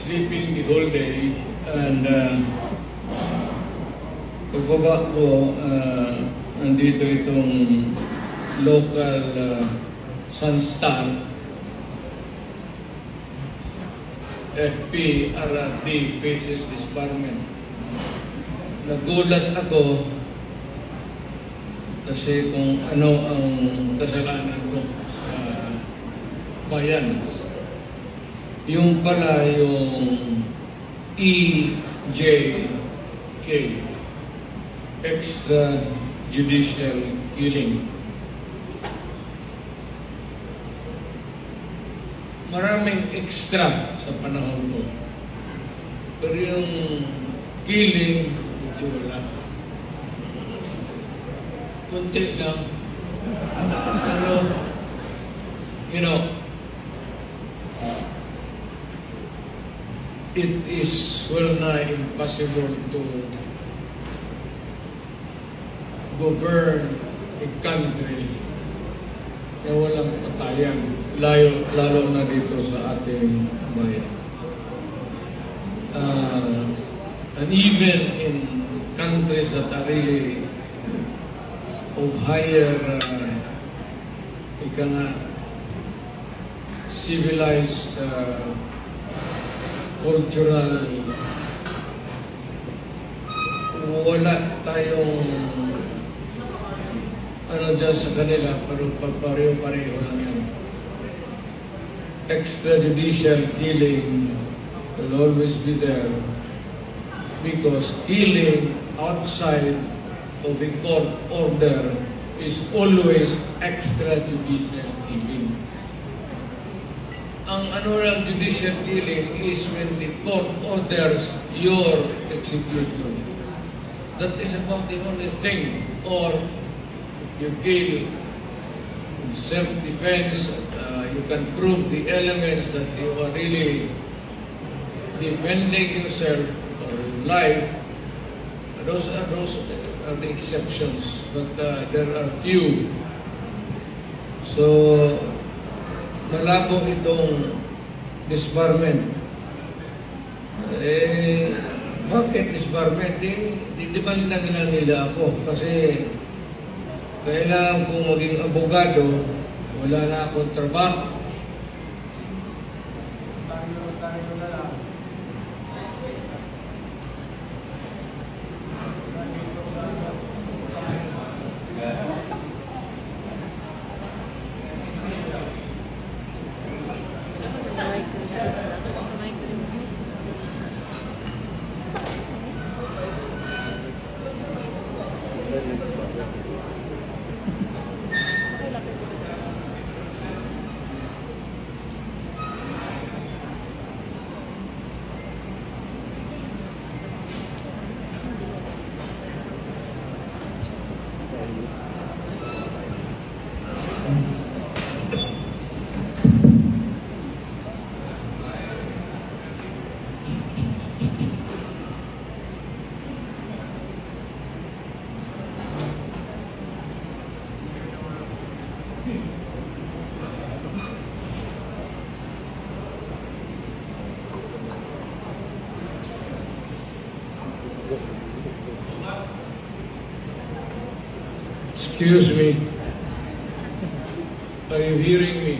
sleeping the whole day, and pagbaba ko, nandito itong local Sunstar FP-RRD faces disbarment. Nagulat ako kasi kung ano ang kasalanan ko sa bayan. Yung pala yung EJK, extrajudicial killing. Maraming extra sa panahon ko. Pero yung killing, medyo wala. Kunti lang. Ano, you know, it is well nigh impossible to govern a country na walang patayan, lalo na dito sa ating bayan. And even in countries that are really of higher civilized cultural, wala tayong ano dyan sa kanila, pero pareho-pareho lang yan. Extrajudicial killing will always be there because killing outside of a court order is always extrajudicial killing. Ang ano lang judicial killing is when the court orders your execution. That is about the only thing. Or you kill in self-defense, you can prove the elements that you are really defending yourself or your life. Those are the exceptions, but there are few. So, malabo itong disbarment. Bakit disbarment? Di ba nila ako? Kasi kailangan kong maging abogado, wala na akong trabaho. Excuse me. Are you hearing me?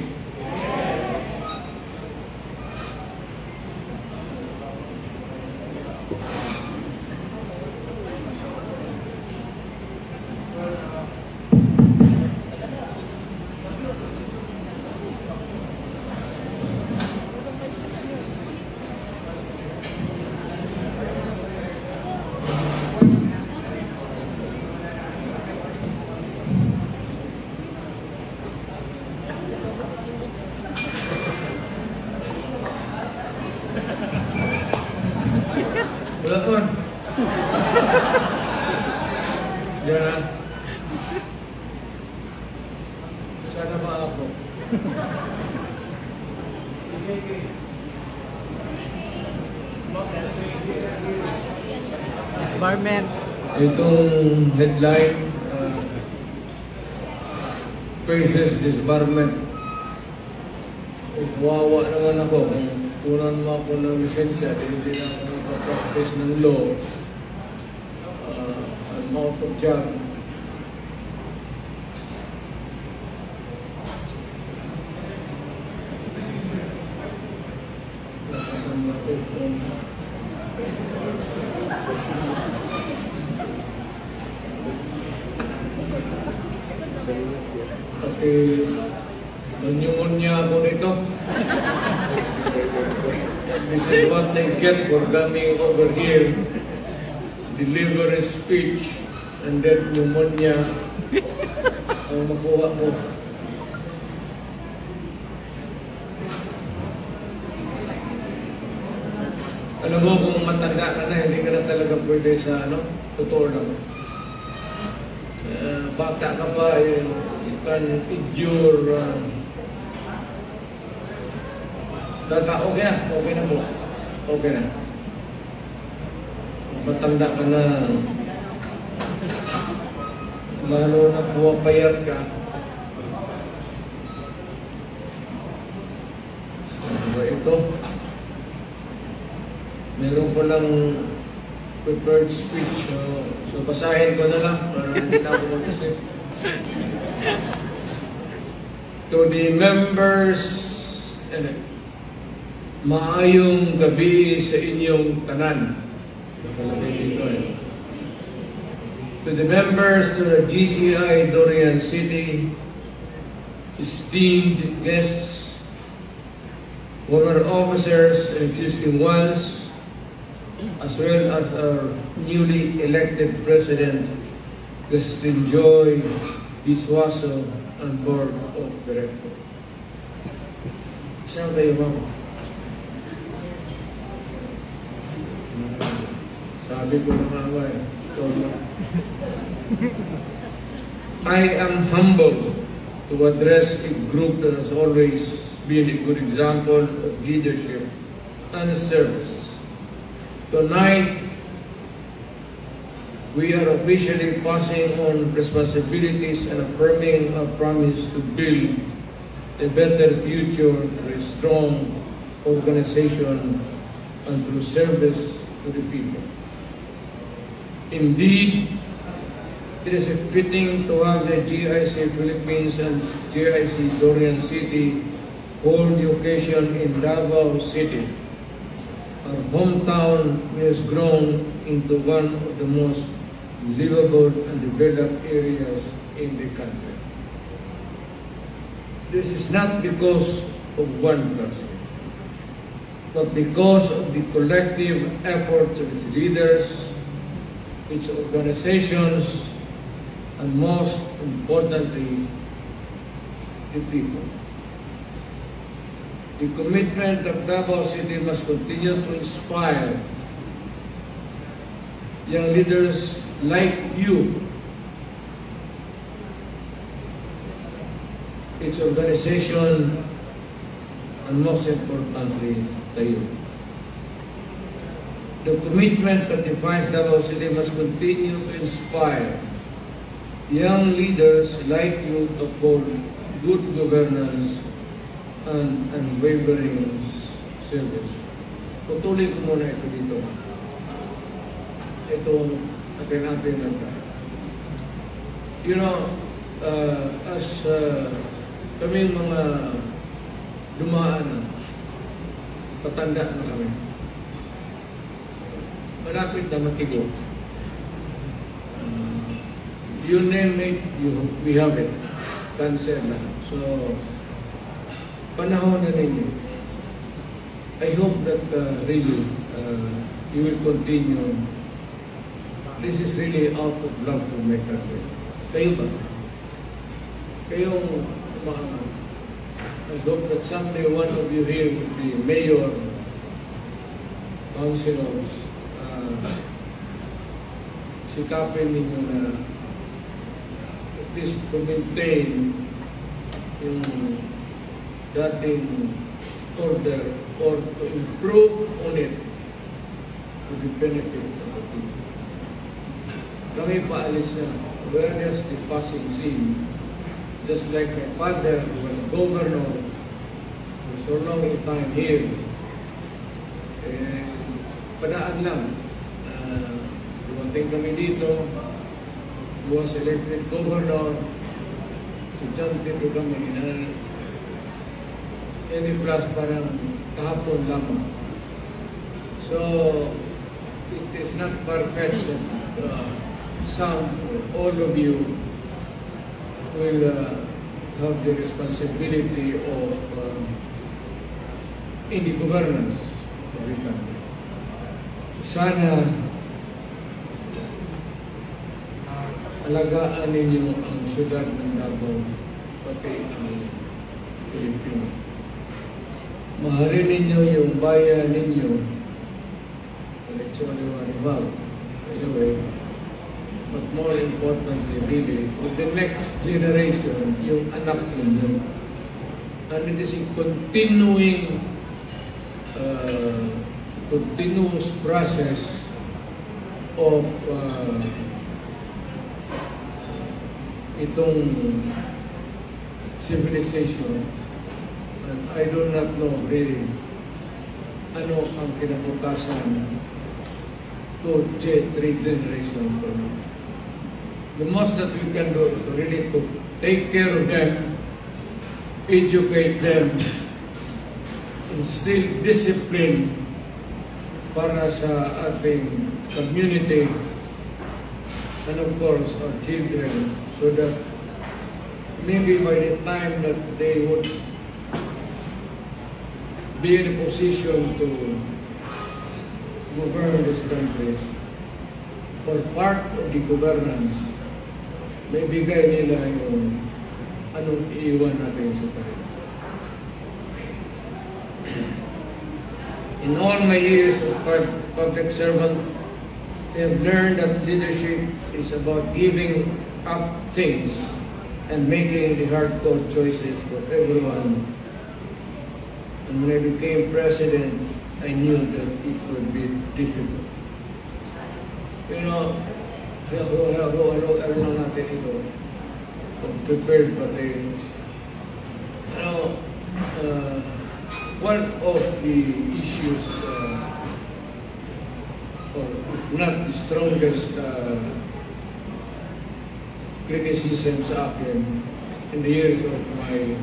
Wala po. Diyan. Sana ba ako? Disbarment. Itong headline, faces disbarment. Wawa naman ako kung kunan mo ako ng lisensya, hindi na ako nakapractice ng law. I'm out of job. Nakasama ko kung pati pneumonia ako nito. This is what they get for coming over here, deliver a speech, and then pneumonia ang makuha mo. Alam mo, kung matanda ka na, hindi ka na talaga pwede sa totoo lang. Bata ka pa, you can endure. Okay na po. Okay na. Matanda ka na, lalo na pumapayat ka. So, ito. Meron ko lang prepared speech. So basahin ko na lang para hindi na ako mag-isip. To the members, maayong gabi sa inyong tanan. Nakalagay dito To the members to the GCI Dorian City, esteemed guests, former officers and existing ones, as well as our newly elected President, Justin Joy Biswaso, and Board of Directors. Saan kayo, ma'am? Sabi ko na nga ba eh. I am humbled to address a group that has always been a good example of leadership and service. Tonight, we are officially passing on responsibilities and affirming our promise to build a better future through a strong organization and through service to the people. Indeed, it is fitting to have the GIC Philippines and GIC Dorian City hold the occasion in Davao City. Our hometown has grown into one of the most livable and developed areas in the country. This is not because of one person, but because of the collective efforts of its leaders, its organizations, and most importantly, the people. The commitment of Davao City must continue to inspire young leaders like you, its organization, and most importantly, tayo. The commitment that defines Davao City must continue to inspire young leaders like you to uphold good governance and unwavering service. Tutuloy ko muna ito dito. Ito, atin natin lang. You know, as kaming mga dumaan, patanda na kami. Malapit na matigo. You name it, we have it. Cancer na. So, panahon na ninyo. I hope that really you will continue. This is really out of love for my country. Kayo ba? Kayong I hope that someday one of you here will be mayor, councilors, sikapin ninyo na at least to maintain yung dating order or to improve on it to the benefit of the people. Kami paalis na, we're just the passing scene. Just like my father, who was governor for so long a time here, Padaan lang. Dumating kami dito, was elected governor, si John Tito kami, any flash parang kahapon lamang. So, it is not far-fetched that some or all of you will have the responsibility of in the governance of the country. Sana alagaan ninyo ang syudad ng Davao, pati ang Pilipino. Mahalin ninyo yung bayan ninyo, and it's only one you have. Anyway, but more importantly, really, for the next generation, yung anak ninyo. And it is a continuous process of itong civilization, and I do not know really ano ang kinabukasan to 3 generations from now. The most that we can do is to really to take care of them, educate them, instill discipline para sa ating community, and of course our children, so that maybe by the time that they would be in a position to govern this country, or part of the governance, may bigay nila yung anong iiwan natin sa kanila. In all my years as public servant, I have learned that leadership is about giving up things and making the hardcore choices for everyone. And when I became president, I knew that it would be difficult. You know, ano lang natin ito, prepared pa tayo. One of the issues, or if not the strongest criticism sa akin in the years of my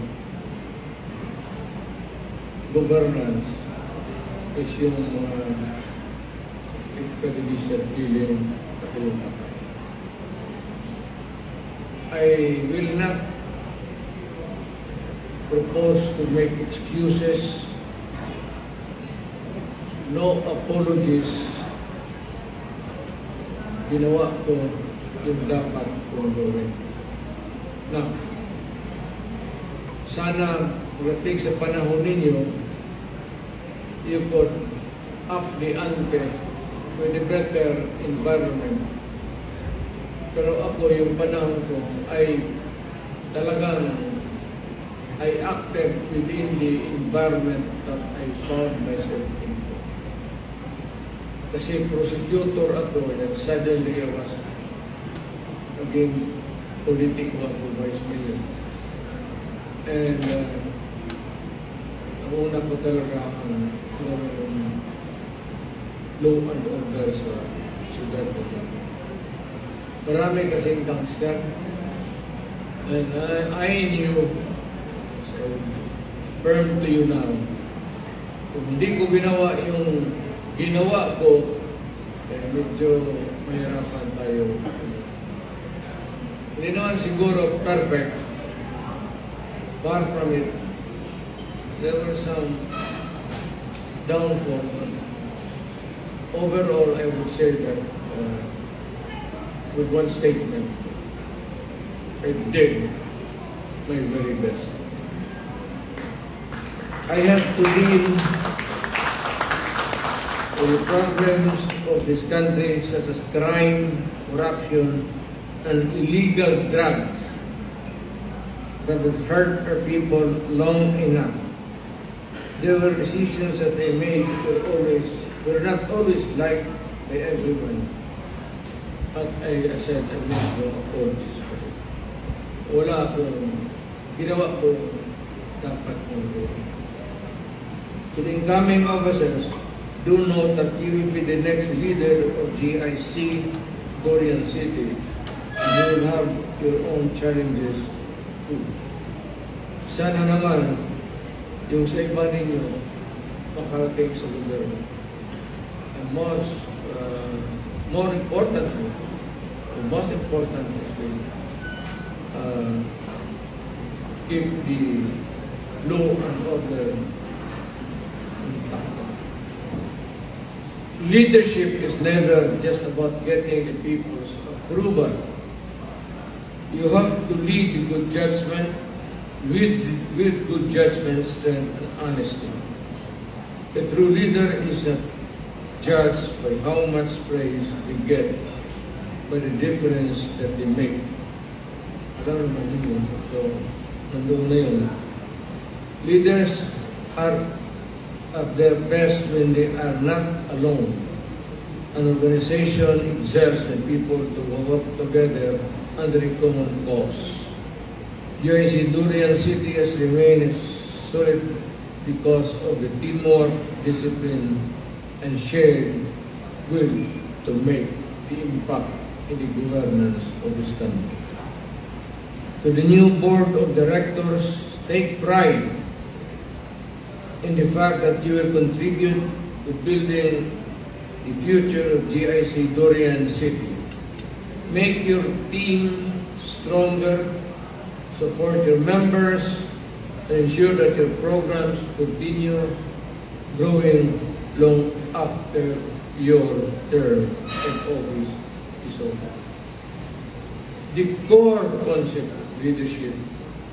governance is yung extrajudicial killing pati yung patay. I will not propose to make excuses, no apologies. Ginawa ko yung dapat kong gawin. Now, sana pagdating sa panahon ninyo, you could up the ante with a better environment. Pero ako, yung panahon ko ay talagang I acted within the environment that I found myself in. Kasi prosecutor ako, and suddenly I was naging politiko ako, vice mayor. And ang una ko talaga ang law and order sa syudad ko. Marami kasing gangster. And I knew, so firm to you now, kung hindi ko ginawa yung ginawa ko, medyo mahirapan tayo. Hindi naman siguro perfect. Far from it. There were some downfall, but overall, I would say that with one statement, I did my very best. I have to deal with the problems of this country, such as crime, corruption, and illegal drugs that would hurt our people long enough. There were decisions that I made were not always liked by everyone. But I said, I made no apologies for it. Wala akong ginawa ko dapat kong gawin. To the incoming officers, do note that you will be the next leader of GIC Dorian City. You will have your own challenges too. Sana naman, yung sa iba ninyo, makarating sa gobyerno. And more importantly, the most important is to keep the law and order intact. Leadership is never just about getting the people's approval. You have to lead with good judgment, with good judgment, strength, and honesty. A true leader is not judged by how much praise they get, by the difference that they make. Alam naman yun. So, nandoon na yun. Leaders are at their best when they are not alone. An organization exerts the people to work together under a common cause. GIC Durian City has remained solid because of the teamwork, discipline, and shared will to make the impact in the governance of this country. To the new board of directors, take pride in the fact that you will contribute to building the future of GIC Dorian City. Make your team stronger, support your members, and ensure that your programs continue growing long after your term of office is over. The core concept of leadership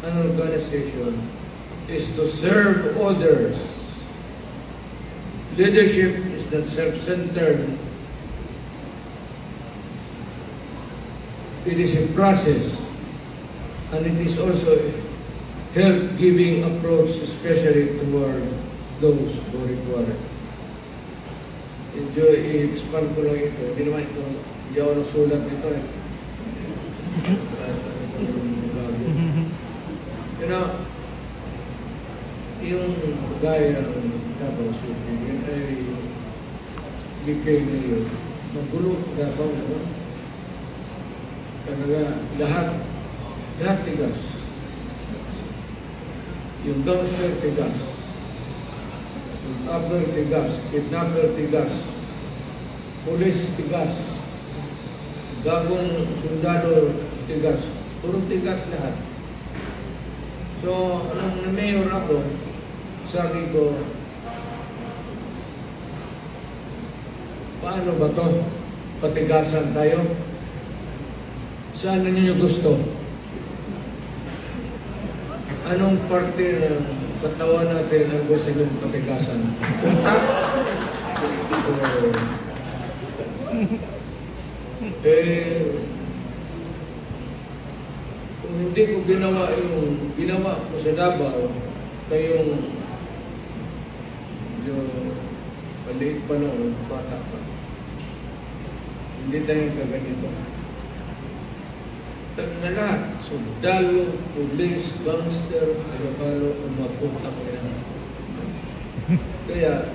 and organization is to serve others. Leadership is not self-centered. It is a process, and it is also a help-giving approach, especially toward those who require it. I-expand ko lang ito. Hindi naman ito, hindi ako nasulat nito eh. You know, yung gaya ng Davao City, yun ay became mayor. Magulo Davao naman. Talaga lahat tigas. Yung gangster tigas. Yung upper tigas. Kidnapper tigas. Pulis tigas. Gagong sundalo tigas. Puro tigas lahat. So, nung na-mayor ako, sabi ko, paano ba to? Patigasan tayo? Saan ninyo gusto? Anong parte ng katawan natin ang gusto yung patigasan? Utak? Kung hindi ko ginawa ko sa Davao, kayong maliit pa noon, bata pa. Hindi tayo kaganito. Na lahat, sundalo, pulis, gangster, Ilocano, umapunta ko yan. Kaya,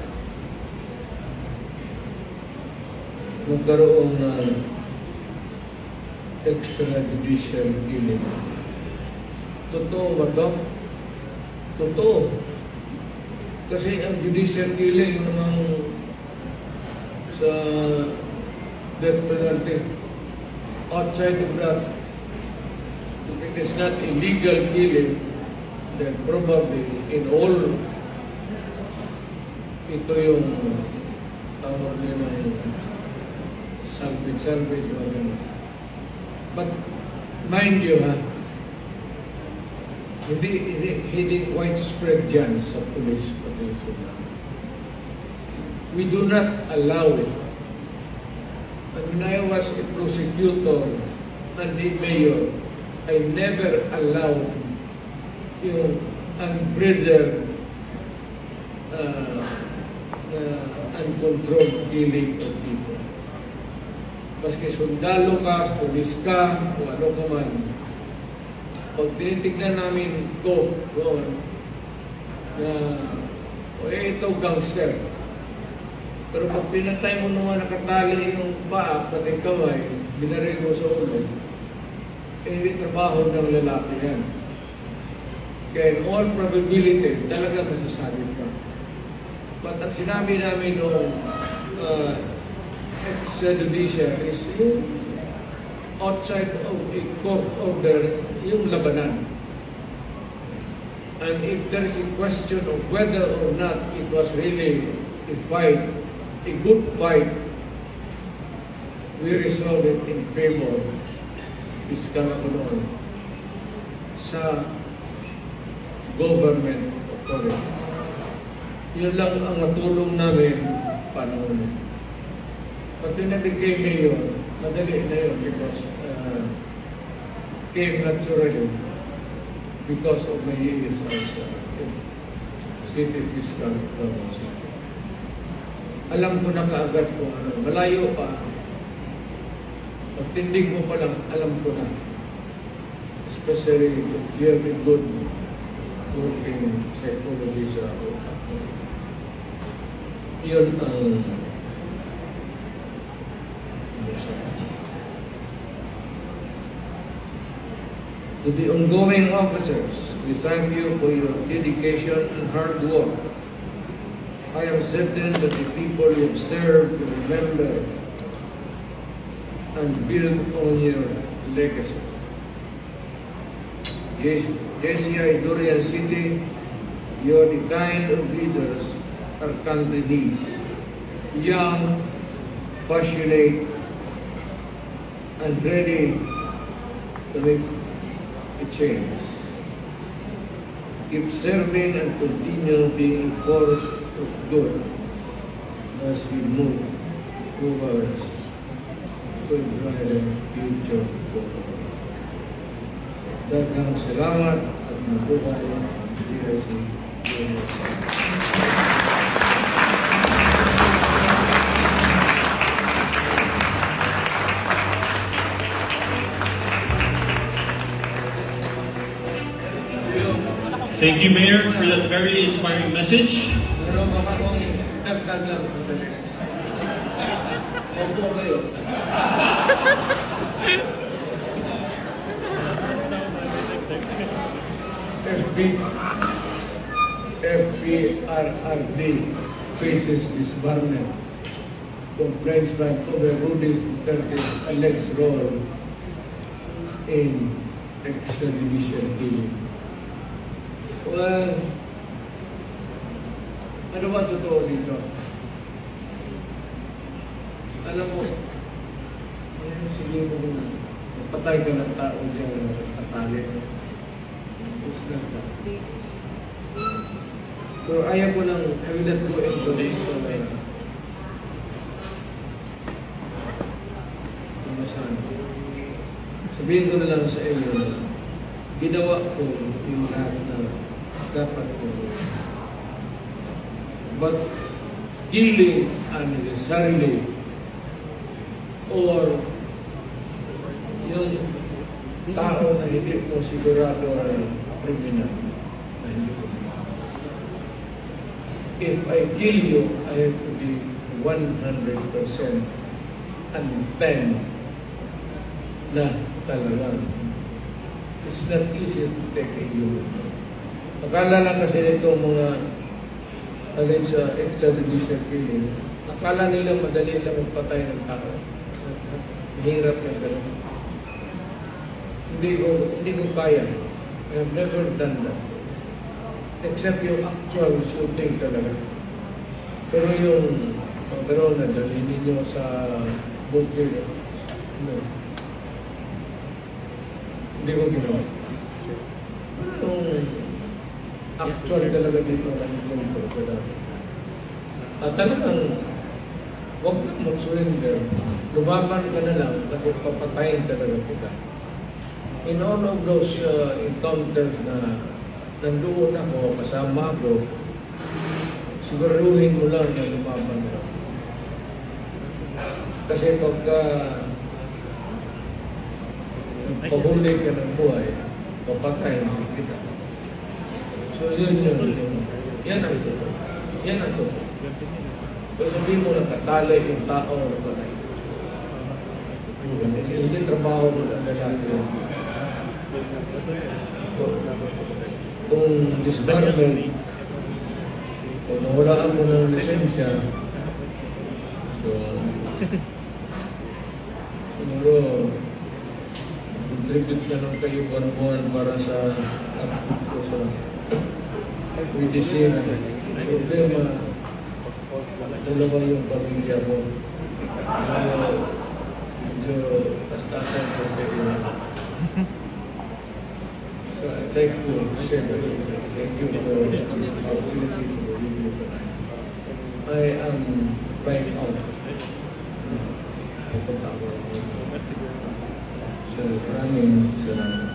magkaroon ng extrajudicial killing. Totoo ba ito? Totoo. Kasi ang judicial killing naman sa death penalty, outside of that, if it is not illegal killing, then probably in all, ito yung tawag nila yung salvage, mga ganun. But mind you, hindi widespread dyan sa police protection. We do not allow it. And when I was a prosecutor and a mayor, I never allowed yung unbridled, uncontrolled killing of people. Maski sundalo ka, pulis ka, o ano ka man, pag tinitignan namin ko doon na ito gangster, Pero pag pinatay mo naman nakatali yung paa, pati kamay, binaril mo sa ulo, eh, hindi trabaho ng lalaki yan. Kaya in all probability, talaga masasabit ka. But ang sinabi namin noong extradition is yung outside of a court order, yung labanan. And if there is a question of whether or not it was really a fight, a good fight, we resolve it in favor fiscal autonomy sa government authority. Yun lang ang matulong namin panahon. Pag pinabigay mayor, madali na yun because came naturally because of my years as city fiscal officer. Alam ko na kaagad kung ano, malayo pa. Pag tindig mo pa lang, alam ko na. Especially if you have a good working psychology sa utak mo. Yun ang to the ongoing officers, we thank you for your dedication and hard work. I am certain that the people you have served will remember and build on your legacy. JCI Durian City, you are the kind of leaders our country needs. Young, passionate, and ready to make a change. Keep serving and continue being a force of good as we move towards a brighter future. Daghang salamat at mabuhay ang DRC. Thank you, Mayor, for that very inspiring message. Pero baka kung dagdag lang ito talaga. Opo kayo. FPRRD faces disbarment. Complaints by October Rudy's Duterte's alleged role in extradition killing. Well, ano ba totoo dito? Alam mo, sige mo, patay ka ng tao dyan, patali. Tapos lang ka. Pero ayaw ko lang, I will not go into this. Sabihin ko na lang sa inyo, ginawa ko yung lahat na dapat ko. But killing unnecessarily or yung tao na hindi mo sigurado ay criminal. If I kill you, I have to be 100% unbent na talagang. It's not easy to take a human. Akala lang kasi nitong mga alin sa extradition killing, akala nila madali lang magpatay ng tao. Mahirap yung gano'n. Hindi ko kaya. I have never done that. Except yung actual shooting talaga. Pero yung pero na dalhin ninyo sa bunker, hindi ko ginawa. Anong actual talaga dito ang bunker ko dati. At talagang huwag kang mag-surrender. Lumaban ka na lang kasi papatayin talaga kita. In all of those encounters na nandoon ako, kasama ko, siguraduhin mo lang na lumaban ka. Kasi pagka pahuli ka ng buhay, papatayin kita. So yun. Yan ang totoo. Yan ang totoo. Kasi hindi mo nakatali yung tao na patay. Hindi trabaho mo ang lalaki yun. Kung disbarment, kung nawalaan mo ng lisensya, so, siguro, contribute ka ng kayo buwan-buwan para sa medicine. Problema, dalawa yung pamilya mo. Medyo pastasan ko kayo. So I'd like to say thank you for this opportunity for you. I am flying out. Pupunta ko. So maraming salamat.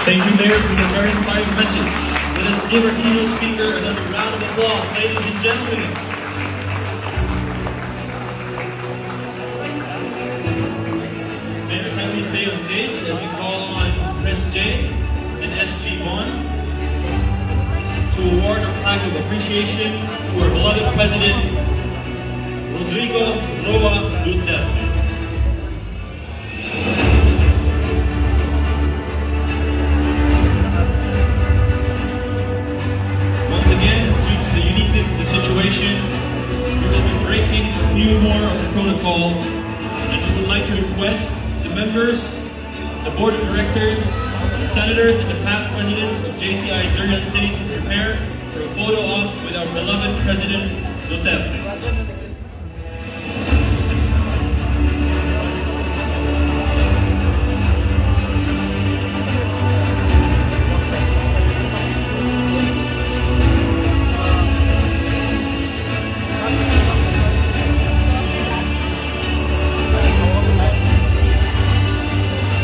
Thank you, Mayor, for the very inspiring message. Let us give our keynote speaker another round of applause, ladies and gentlemen. Mayor, kindly stay on stage as we call on Chris J and SG Vaughn to award a plaque of appreciation to our beloved President, Rodrigo Roa Duterte. Once again, due to the uniqueness of the situation, we will be breaking a few more of the protocol, and we would like to request the members, the board of directors, the senators, and the past presidents of JCI Durian City to prepare for a photo op with our beloved President Duterte.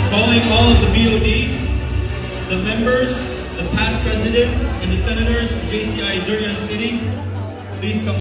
Calling all of the BODs, the members, the past presidents, and the senators of JCI Durian City, please come.